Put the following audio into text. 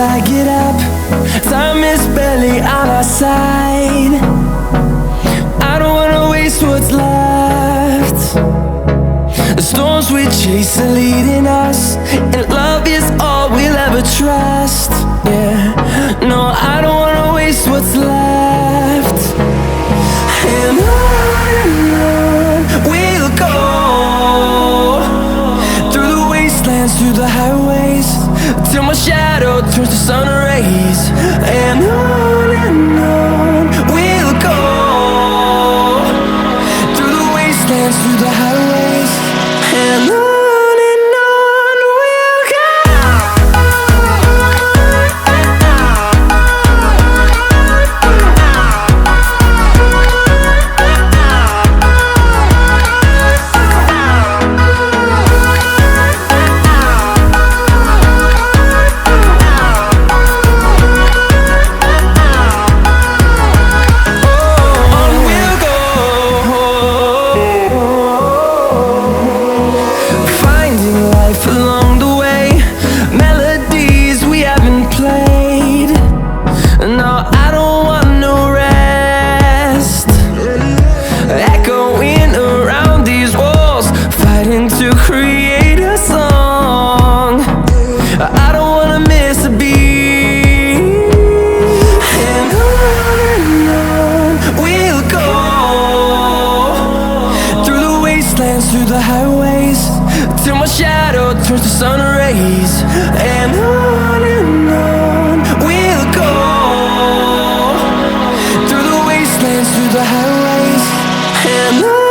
I get up, time is barely on our side. I don't wanna waste what's left. The storms we chase are leading us, and love is all we'll ever trust. Yeah, no, I don't wanna waste what's left. And on we'll go, through the wastelands, through the highways, till my shadow turns to sun rays. And on we'll go, through the wastelands, through the highways, and on we'll go. Along the way, melodies we haven't played. No, I don't want no rest. Echoing around these walls, fighting to create a song. I don't wanna miss a beat. And on we'll go, through the wastelands, through the highways, till my shadow turns to sun rays. And on we'll go, through the wastelands, through the highways, and on.